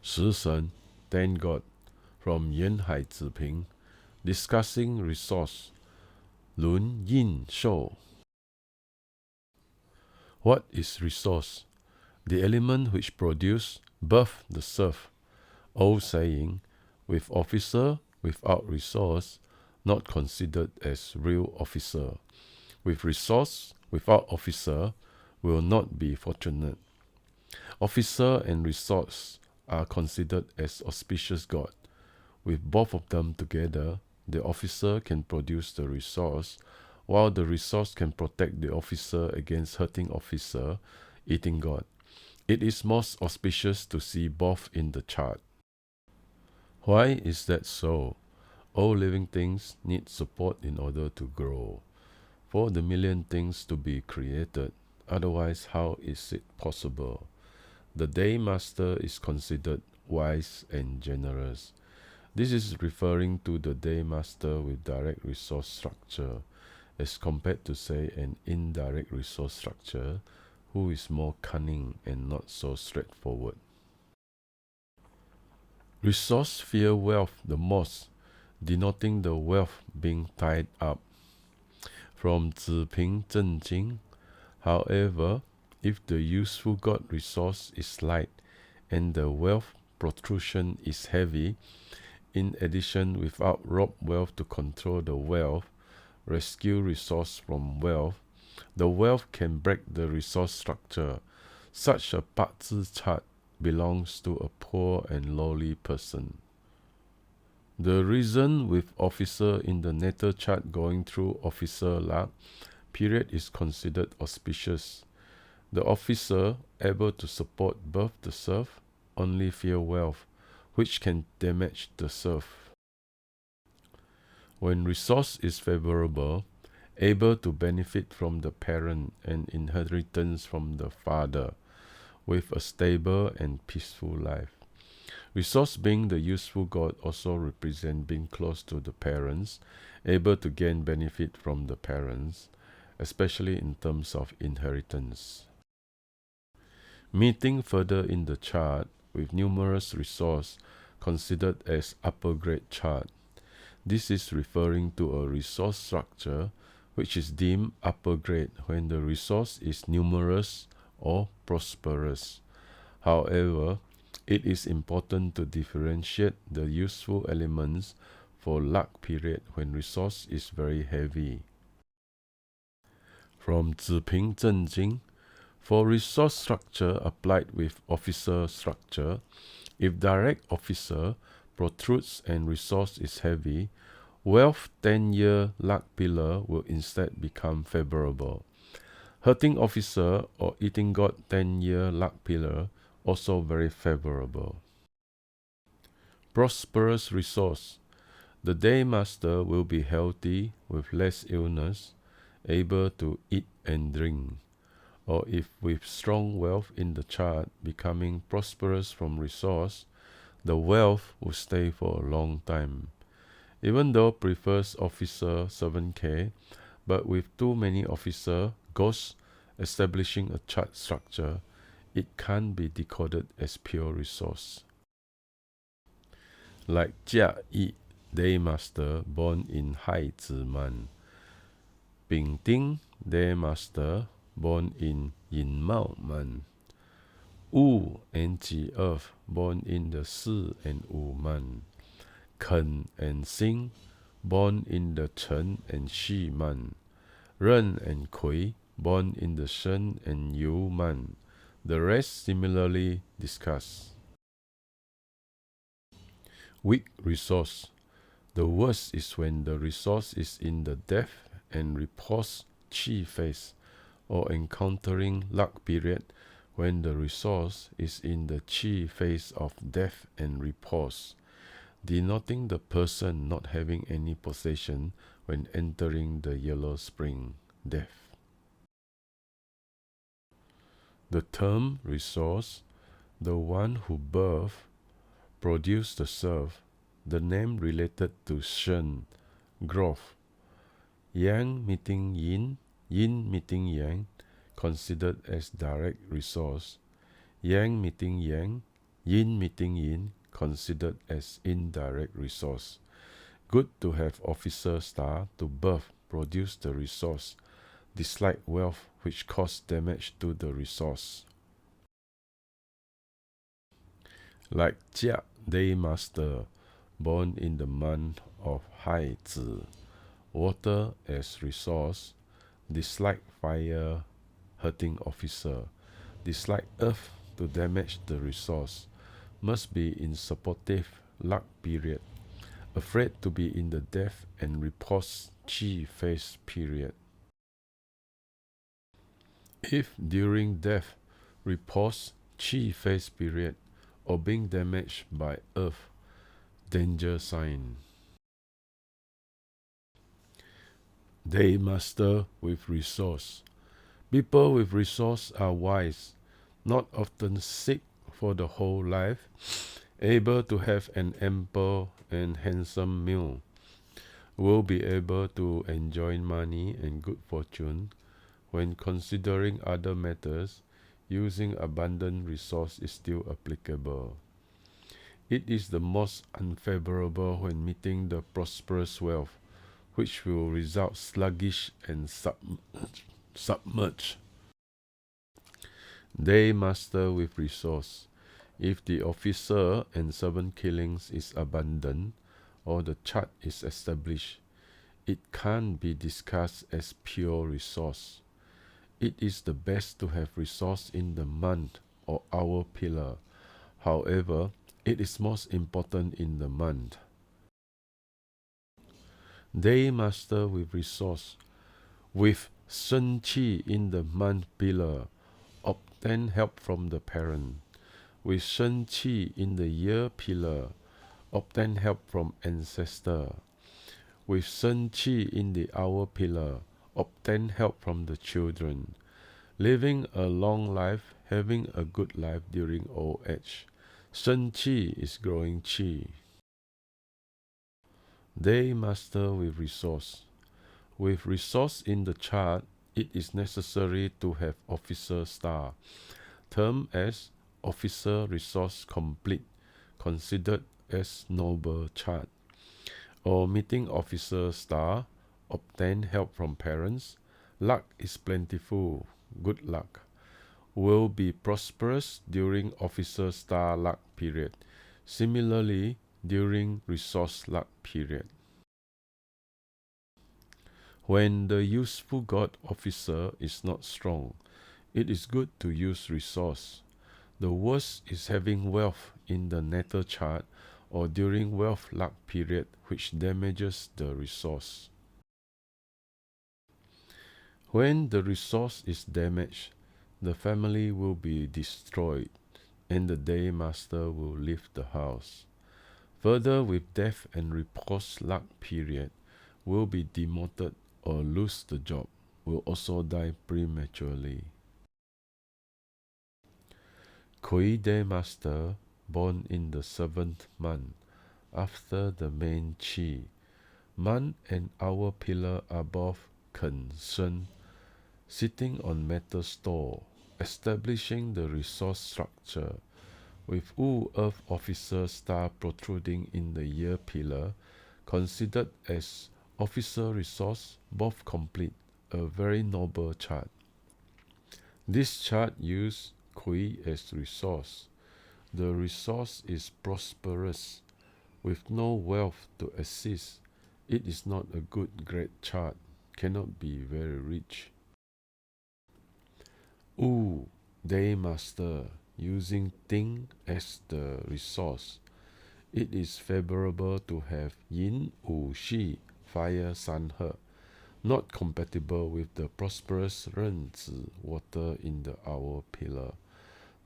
食神, thank God, from Yuan Hai Zi Ping, discussing resource, 轮印寿. What is resource? The element which produce, birth the serf. Old saying, with officer, without resource, not considered as real officer. With resource, without officer, will not be fortunate. Officer and resource are considered as auspicious god. With both of them together, the officer can produce the resource, while the resource can protect the officer against hurting officer, eating god. It is most auspicious to see both in the chart. Why is that so? All living things need support in order to grow. For the million things to be created, otherwise how is it possible? The day master is considered wise and generous. This is referring to the day master with direct resource structure, as compared to say an indirect resource structure, who is more cunning and not so straightforward. Resource fear wealth the most, denoting the wealth being tied up. From Zi Ping Zhen Jing, however, if the useful god resource is light and the wealth protrusion is heavy, in addition, without rob wealth to control the wealth, rescue resource from wealth, the wealth can break the resource structure. Such a Bazi chart belongs to a poor and lowly person. The reason with officer in the natal chart going through officer luck period is considered auspicious. The officer able to support both the serf only fear wealth, which can damage the serf. When resource is favorable, able to benefit from the parent and inheritance from the father, with a stable and peaceful life. Resource being the useful god also represent being close to the parents, able to gain benefit from the parents, especially in terms of inheritance. Meeting further in the chart with numerous resource considered as upper grade chart. This is referring to a resource structure which is deemed upper grade when the resource is numerous or prosperous. However, it is important to differentiate the useful elements for luck period when resource is very heavy. From Zi Ping Zhen Jing, for resource structure applied with officer structure, if direct officer protrudes and resource is heavy, wealth 10-year luck pillar will instead become favorable. Hurting officer or eating god 10-year luck pillar also very favorable. Prosperous resource. The day master will be healthy with less illness, able to eat and drink. Or if with strong wealth in the chart becoming prosperous from resource, the wealth will stay for a long time. Even though prefers officer 7K, but with too many officer ghosts establishing a chart structure, it can't be decoded as pure resource. Like Jia Yi, day master born in Hai Zi Man. Bing Ding, day master born in Yin Mao Man. Wu and Ji Earth born in the Si and Wu Man. Ken and Xing born in the Chen and Xi Man. Ren and Kui born in the Shen and Yu Man. The rest similarly discussed. Weak resource. The worst is when the resource is in the death and repose chi phase, or encountering luck period when the resource is in the chi phase of death and repose, denoting the person not having any possession when entering the yellow spring, death. The term resource, the one who birth, produce the serf, the name related to Shen, growth. Yang meeting yin, yin meeting yang, considered as direct resource. Yang meeting yang, yin meeting yin, considered as indirect resource. Good to have officer star to birth, produce the resource. Dislike wealth which cause damage to the resource. Like Jia, day master, born in the month of Hai Zi, water as resource. Dislike fire, hurting officer. Dislike earth to damage the resource. Must be in supportive luck period. Afraid to be in the death and repose chi phase period. If during death, repose chi phase period, or being damaged by earth, danger sign. Day master with resource. People with resource are wise, not often sick for the whole life, able to have an ample and handsome meal, will be able to enjoy money and good fortune. When considering other matters, using abundant resource is still applicable. It is the most unfavorable when meeting the prosperous wealth, which will result sluggish and submerged. Day master with resource. If the officer and servant killings is abundant, or the chart is established, it can't be discussed as pure resource. It is the best to have resource in the month or hour pillar. However, it is most important in the month. Day master with resource. With Shen Qi in the month pillar, obtain help from the parent. With Shen Qi in the year pillar, obtain help from ancestor. With Shen Qi in the hour pillar, obtain help from the children. Living a long life, having a good life during old age. Shen Qi is growing Qi. Day master with resource. With resource in the chart, it is necessary to have officer star, termed as officer resource complete, considered as noble chart. Or meeting officer star, obtain help from parents. Luck is plentiful, good luck. Will be prosperous during officer star luck period. Similarly, during resource luck period. When the useful god officer is not strong, it is good to use resource. The worst is having wealth in the natal chart or during wealth luck period, which damages the resource. When the resource is damaged, the family will be destroyed and the day master will leave the house. Further, with death and repose luck period, will be demoted or lose the job, will also die prematurely. Kui day master, born in the 7th month, after the main chi. Month and hour pillar above Ken Shen, sitting on metal store, establishing the resource structure, with Wu Earth officer star protruding in the year pillar, considered as officer resource, both complete, a very noble chart. This chart uses Kui as resource. The resource is prosperous, with no wealth to assist. It is not a good great chart, cannot be very rich. Wu, day master, using Ting as the resource. It is favorable to have Yin Wu Shi, fire San He, not compatible with the prosperous Ren Zi, water in the hour pillar.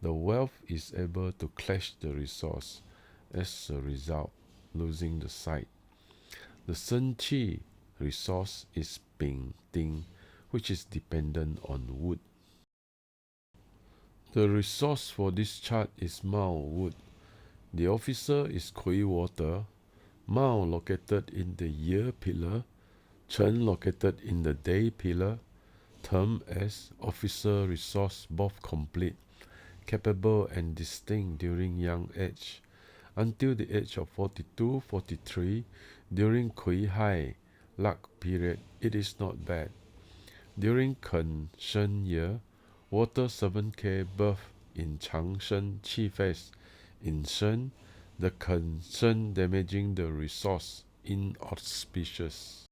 The wealth is able to clash the resource, as a result, losing the sight. The Shen Qi resource is Ping Ting, which is dependent on wood. The resource for this chart is Mao wood. The officer is Kui water, Mao located in the year pillar, Chen located in the day pillar, termed as officer resource both complete, capable and distinct during young age. Until the age of 42, 43, during Kui Hai luck period, it is not bad. During Ken Shen year, water 7K birth in Changshen Qi phase in Shen, the Ken Shen damaging the resource, inauspicious.